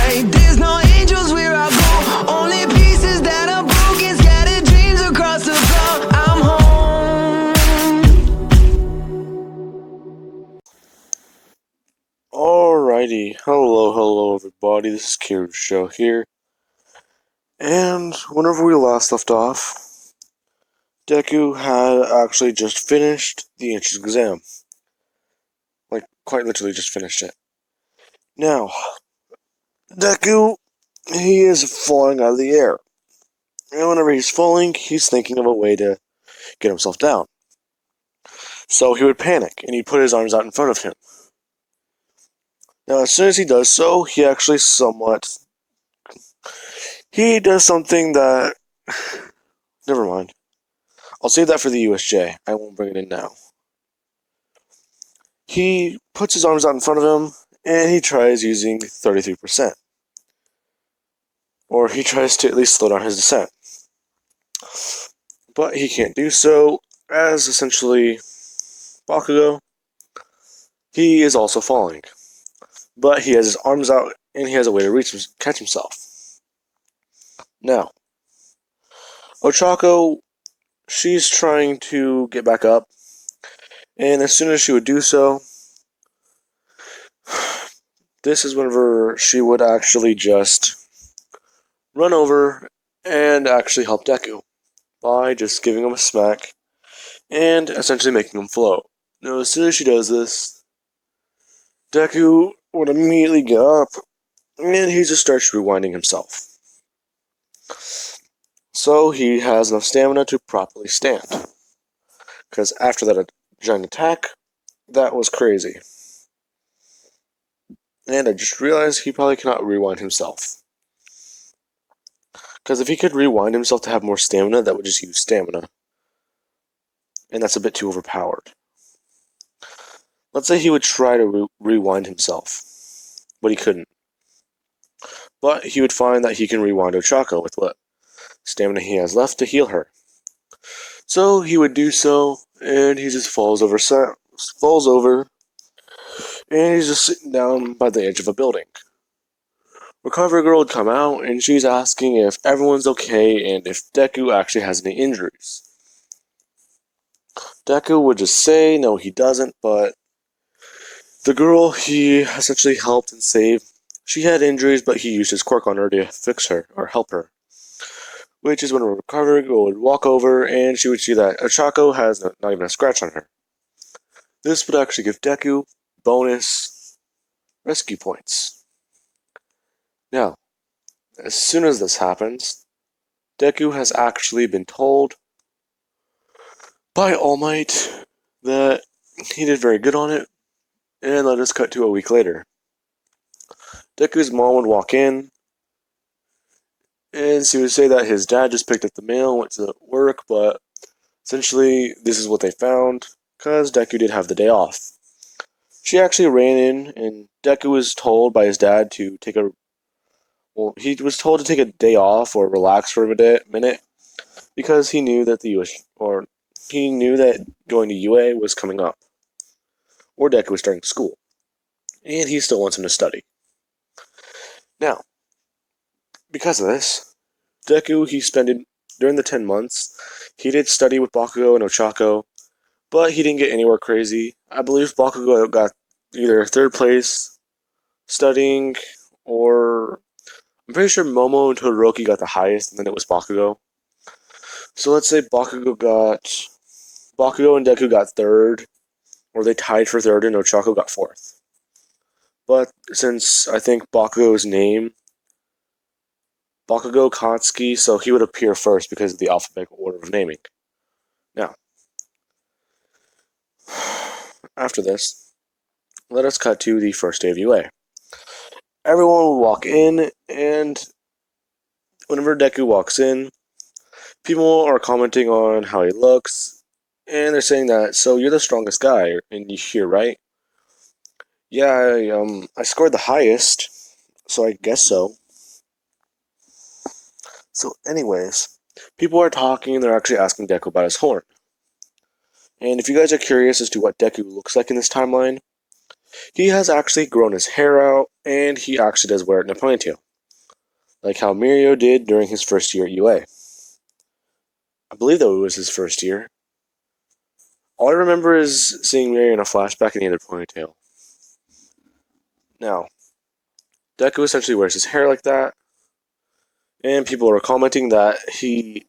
right. There's no angels where I go, only pieces that are broken, scattered dreams across the floor. I'm home. Alrighty, hello everybody, this is Kira's show here, and whenever we last left off, Deku had actually just finished the entrance exam. Like, quite literally just finished it. Now, Deku, he is falling out of the air, and whenever he's falling, he's thinking of a way to get himself down. So he would panic, and he'd put his arms out in front of him. Now, as soon as he does so, he actually he does something that... Never mind. I'll save that for the USJ. I won't bring it in now. He puts his arms out in front of him, and he tries using 33%. Or he tries to at least slow down his descent. But he can't do so, as essentially Bakugo, he is also falling. But he has his arms out, and he has a way to catch himself. Now, Ochako, she's trying to get back up, and as soon as she would do so, this is whenever she would actually just run over and actually help Deku by just giving him a smack and essentially making him float. Now, as soon as she does this, Deku would immediately get up and he just starts rewinding himself. So he has enough stamina to properly stand. Because after that giant attack, that was crazy. And I just realized he probably cannot rewind himself. Because if he could rewind himself to have more stamina, that would just use stamina. And that's a bit too overpowered. Let's say he would try to rewind himself, but he couldn't. But he would find that he can rewind Ochako with what stamina he has left to heal her. So he would do so, and he just falls over, and he's just sitting down by the edge of a building. Recovery Girl would come out, and she's asking if everyone's okay and if Deku actually has any injuries. Deku would just say no, he doesn't, but the girl he essentially helped and saved, she had injuries, but he used his quirk on her to fix her, or help her. Which is when a Recovery Girl would walk over, and she would see that Ochako has not even a scratch on her. This would actually give Deku bonus rescue points. Now, as soon as this happens, Deku has actually been told by All Might that he did very good on it, and let us cut to a week later. Deku's mom would walk in, and she would say that his dad just picked up the mail and went to work, but essentially this is what they found, because Deku did have the day off. She actually ran in, and Deku was told by his dad to take a... Well, he was told to take a day off or relax for a minute, because he knew that he knew that going to UA was coming up, or Deku was starting school, and he still wants him to study. Now, because of this, Deku, he spent during the 10 months, he did study with Bakugo and Ochako, but he didn't get anywhere crazy. I believe Bakugo got either 3rd place studying, or I'm pretty sure Momo and Todoroki got the highest, and then it was Bakugo. So let's say Bakugo and Deku got 3rd, or they tied for 3rd, and Ochako got 4th. But since I think Bakugo's name, Bakugo Katsuki, so he would appear first because of the alphabetical order of naming. Now, after this, let us cut to the first day of UA. Everyone will walk in, and whenever Deku walks in, people are commenting on how he looks, and they're saying that, so you're the strongest guy in here, right? Yeah, I scored the highest, so I guess so. So anyways, people are talking, and they're actually asking Deku about his horn. And if you guys are curious as to what Deku looks like in this timeline, he has actually grown his hair out, and he actually does wear it in a ponytail, like how Mirio did during his first year at UA. I believe that it was his first year. All I remember is seeing Mirio in a flashback and he had a ponytail. Now, Deku essentially wears his hair like that, and people are commenting that he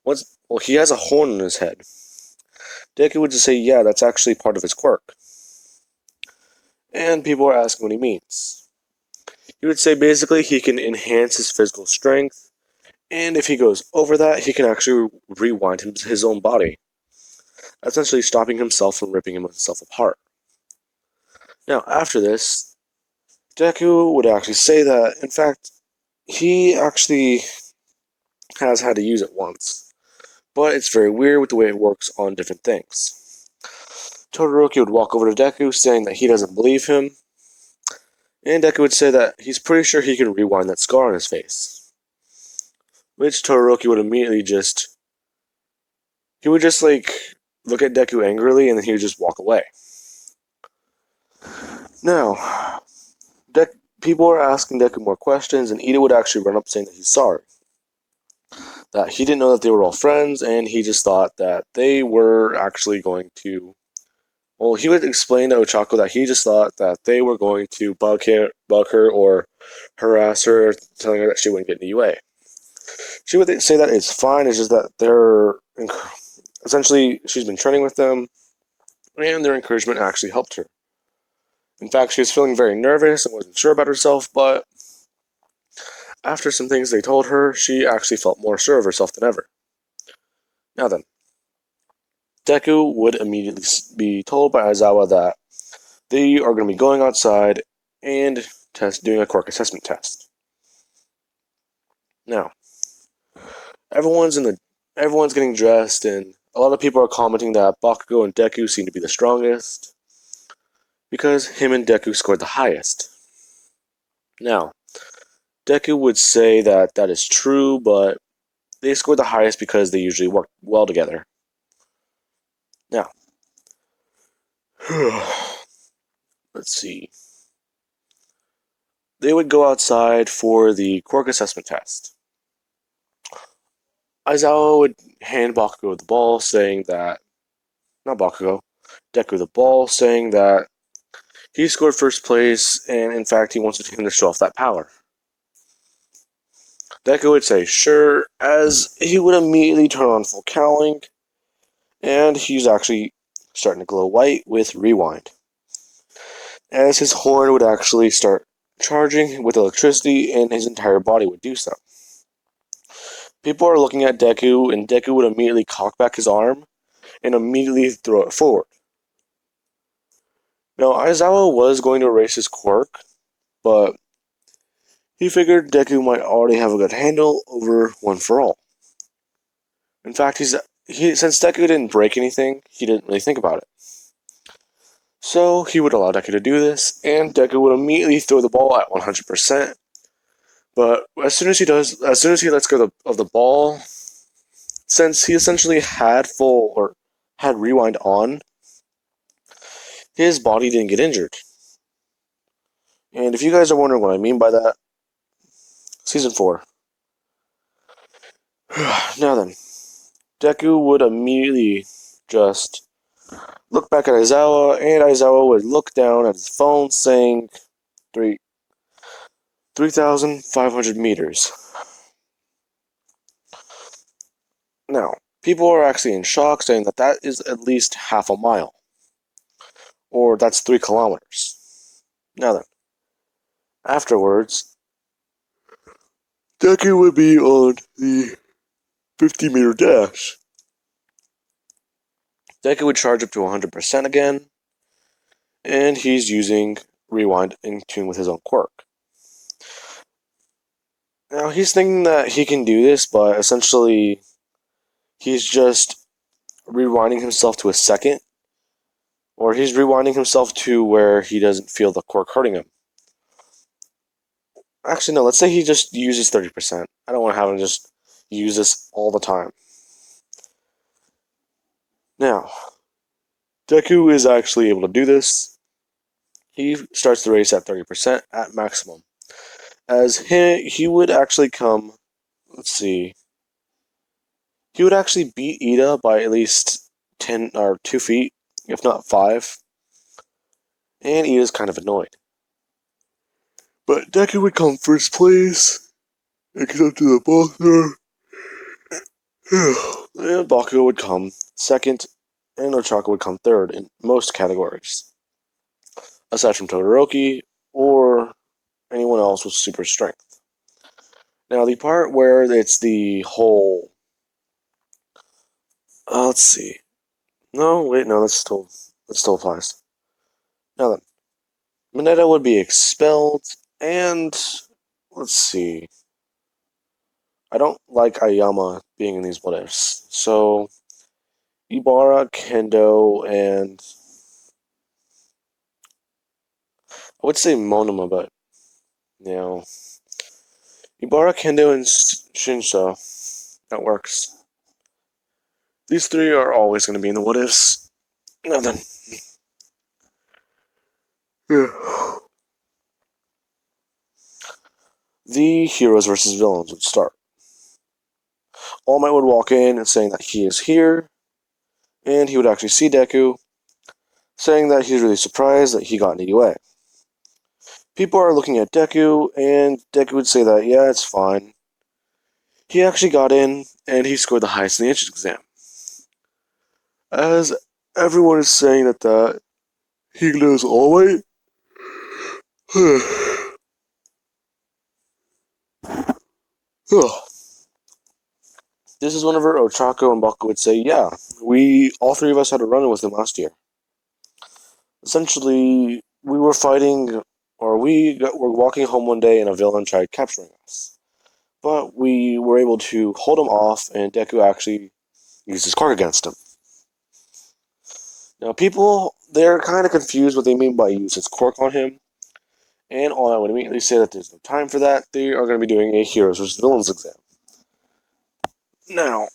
has a horn in his head. Deku would just say, yeah, that's actually part of his quirk. And people are asking what he means. He would say basically he can enhance his physical strength, and if he goes over that, he can actually rewind his own body, essentially stopping himself from ripping himself apart. Now, after this, Deku would actually say that, in fact, he actually has had to use it once, but it's very weird with the way it works on different things. Todoroki would walk over to Deku saying that he doesn't believe him, and Deku would say that he's pretty sure he can rewind that scar on his face. Which Todoroki would immediately he would just look at Deku angrily and then he would just walk away. Now, people are asking Deku more questions, and Ida would actually run up saying that he's sorry. That he didn't know that they were all friends, and he just thought that they were actually going to. Well, he would explain to Ochako that he just thought that they were going to bug her or harass her, telling her that she wouldn't get into UA. She would say that it's fine, it's just that essentially she's been training with them, and their encouragement actually helped her. In fact, she was feeling very nervous and wasn't sure about herself, but after some things they told her, she actually felt more sure of herself than ever. Now then, Deku would immediately be told by Aizawa that they are going to be going outside and doing a quirk assessment test. Now, everyone's getting dressed, and a lot of people are commenting that Bakugo and Deku seem to be the strongest because him and Deku scored the highest. Now, Deku would say that that is true, but they scored the highest because they usually work well together. Now, let's see. They would go outside for the quirk assessment test. Aizawa would hand Bakugo the ball, saying that... Not Bakugo. Deku the ball, saying that he scored first place, and in fact he wanted him to show off that power. Deku would say sure, as he would immediately turn on full cowling, and he's actually starting to glow white with rewind. As his horn would actually start charging with electricity, and his entire body would do so. People are looking at Deku, and Deku would immediately cock back his arm and immediately throw it forward. Now, Aizawa was going to erase his quirk, but he figured Deku might already have a good handle over One for All. In fact, since Deku didn't break anything, he didn't really think about it. So he would allow Deku to do this, and Deku would immediately throw the ball at 100%. But as soon as he lets go of the ball, since he essentially had rewind on, his body didn't get injured. And if you guys are wondering what I mean by that, Season 4. Now then, Deku would immediately just look back at Aizawa, and Aizawa would look down at his phone saying 3,500 meters. Now, people are actually in shock, saying that that is at least half a mile. Or that's 3 kilometers. Now then, afterwards, Deku would be on the 50-meter dash. Deku would charge up to 100% again, and he's using rewind in tune with his own quirk. Now, he's thinking that he can do this, but essentially, he's just rewinding himself to a second, or he's rewinding himself to where he doesn't feel the quirk hurting him. Actually, no, let's say he just uses 30%. I don't want to have him just use this all the time. Now, Deku is actually able to do this, he starts the race at 30% at maximum. As he would actually come, let's see, he would actually beat Ida by at least 10 or 2 feet, if not 5. And Ida's kind of annoyed. But Deku would come first place, except to the Boxer. And Bakugo would come second, and Ochako would come third in most categories, aside from Todoroki or anyone else with super strength. Now, the part where it's the whole. Let's see. No, wait, no, that still applies. Now then, Mineta would be expelled, and let's see. I don't like Ayama being in these what ifs. So, Ibara, Kendo, and I would say Monoma, but no. Ibara, Kendo, and Shinsho. That works. These three are always going to be in the what ifs. Now then. The heroes versus villains would start. All Might would walk in and saying that he is here, and he would actually see Deku, saying that he's really surprised that he got an EUA. People are looking at Deku, and Deku would say that, yeah, it's fine. He actually got in, and he scored the highest in the entrance exam. As everyone is saying that he knows All Might, this is whenever Ochako and Baku would say, yeah, all three of us had a run-in with him last year. Essentially, we were fighting, or were walking home one day and a villain tried capturing us. But we were able to hold him off, and Deku actually used his quirk against him. Now, people, they're kind of confused what they mean by use his quirk on him, and All Might would immediately say that there's no time for that. They are going to be doing a heroes versus villains exam. Now,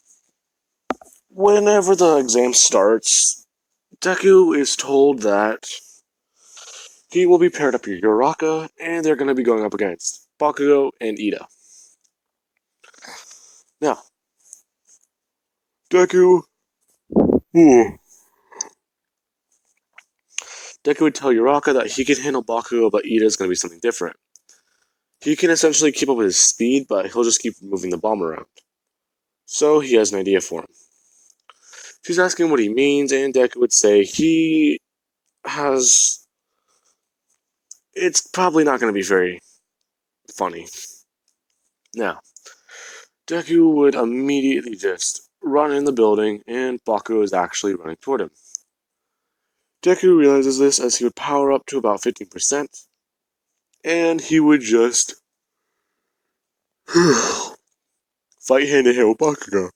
whenever the exam starts, Deku is told that he will be paired up with Uraraka, and they're going to be going up against Bakugo and Ida. Now, Deku would tell Uraraka that he can handle Bakugo, but Ida is going to be something different. He can essentially keep up with his speed, but he'll just keep moving the bomb around. So he has an idea for him. She's asking what he means, and Deku would say he has. It's probably not going to be very funny. Now, Deku would immediately just run in the building, and Bakugo is actually running toward him. Deku realizes this as he would power up to about 15%, and he would just fight hand to hand with Bakugo.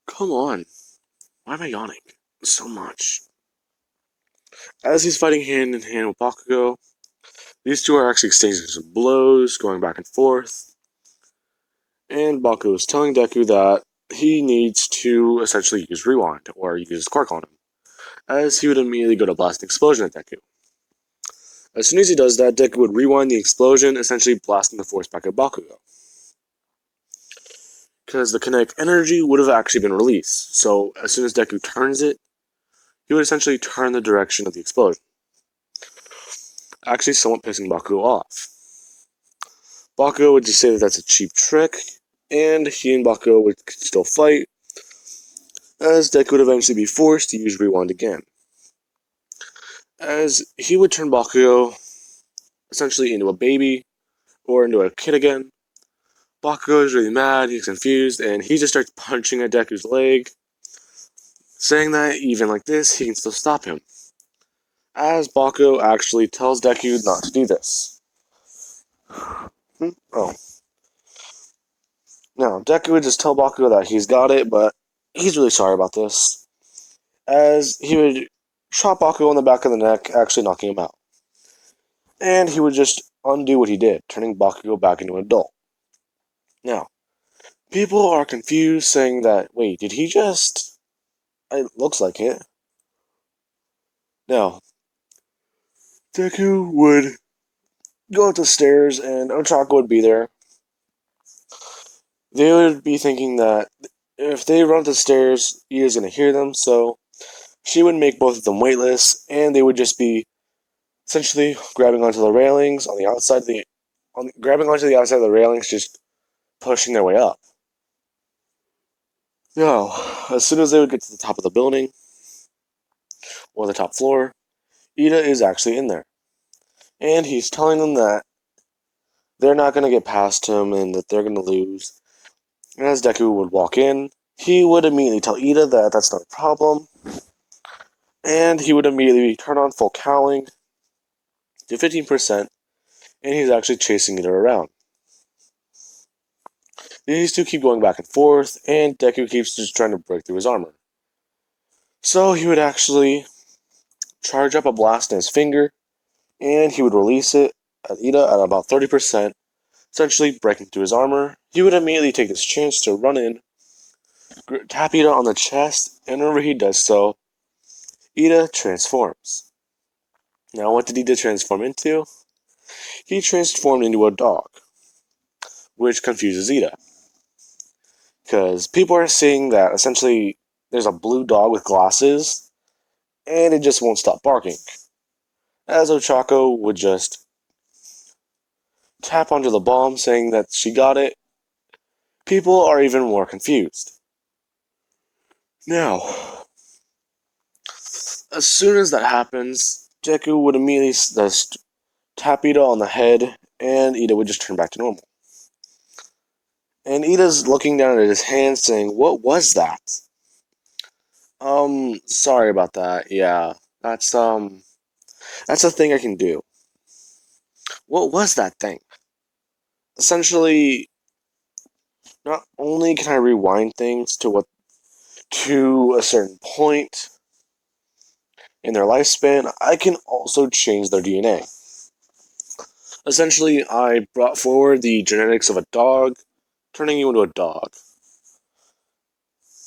Come on. Why am I yawning so much? As he's fighting hand in hand with Bakugo, these two are actually exchanging some blows, going back and forth. And Bakugo is telling Deku that he needs to essentially use Rewind, or use his quirk on him, as he would immediately go to blast an explosion at Deku. As soon as he does that, Deku would rewind the explosion, essentially blasting the force back at Bakugo. Because the kinetic energy would have actually been released, so as soon as Deku turns it, he would essentially turn the direction of the explosion, actually somewhat pissing Bakugo off. Bakugo would just say that that's a cheap trick, and he and Bakugo would still fight, as Deku would eventually be forced to use Rewind again. As he would turn Bakugo essentially into a baby, or into a kid again. Bakugo is really mad, he's confused, and he just starts punching at Deku's leg, saying that even like this, he can still stop him. As Bakugo actually tells Deku not to do this. Oh. Now, Deku would just tell Bakugo that he's got it, but he's really sorry about this. As he would chop Bakugo on the back of the neck, actually knocking him out. And he would just undo what he did, turning Bakugo back into an adult. Now, people are confused, saying that, wait, did he just... It looks like it. Now, Deku would go up the stairs and Ochako would be there. They would be thinking that if they run up the stairs, Ida's going to hear them, so she would make both of them weightless, and they would just be essentially grabbing onto the railings on the outside of the grabbing onto the outside of the railings, just pushing their way up. Now, as soon as they would get to the top of the building or the top floor, Ida is actually in there, and he's telling them that they're not going to get past him and that they're going to lose. And as Deku would walk in, he would immediately tell Ida that that's not a problem, and he would immediately turn on full cowling to 15%, and he's actually chasing Ida around. These two keep going back and forth, and Deku keeps just trying to break through his armor. So he would actually charge up a blast in his finger, and he would release it at Ida at about 30%, essentially breaking through his armor. He would immediately take this chance to run in, tap Ida on the chest, and whenever he does so, Ida transforms. Now, what did Ida transform into? He transformed into a dog, which confuses Ida. Because people are seeing that essentially there's a blue dog with glasses, and it just won't stop barking. As Ochako would just tap onto the bomb saying that she got it, people are even more confused. Now, as soon as that happens, Deku would immediately just tap Ida on the head, and Ida would just turn back to normal. And Ida's looking down at his hand saying, "What was that?" Sorry about that. Yeah, that's a thing I can do. What was that thing? Essentially, not only can I rewind things to a certain point in their lifespan, I can also change their DNA. Essentially, I brought forward the genetics of a dog, turning you into a dog.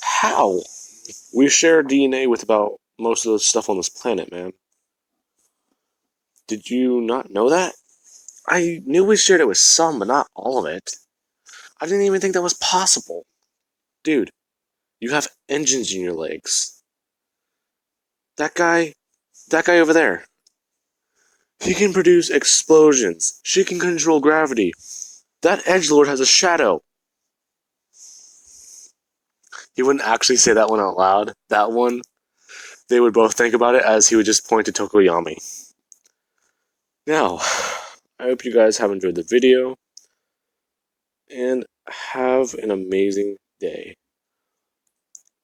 How? We share DNA with about most of the stuff on this planet, man. Did you not know that? I knew we shared it with some, but not all of it. I didn't even think that was possible. Dude, you have engines in your legs. That guy over there, he can produce explosions. She can control gravity. That edgelord has a shadow. He wouldn't actually say that one out loud. That one, they would both think about it as he would just point to Tokoyami. Now, I hope you guys have enjoyed the video, and have an amazing day.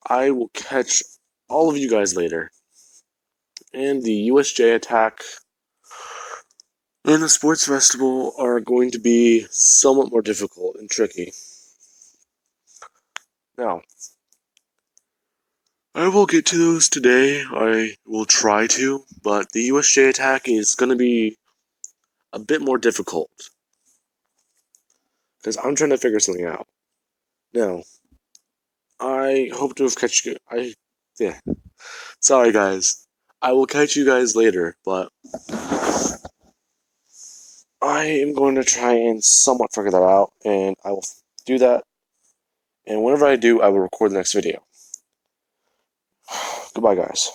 I will catch all of you guys later. And the USJ attack and the sports festival are going to be somewhat more difficult and tricky. Now, I will get to those today. I will try to, but the USJ attack is going to be a bit more difficult. Because I'm trying to figure something out. Now, I hope to have catch you. Yeah. Sorry, guys. I will catch you guys later, but I am going to try and somewhat figure that out, and I will do that. And whenever I do, I will record the next video. Goodbye, guys.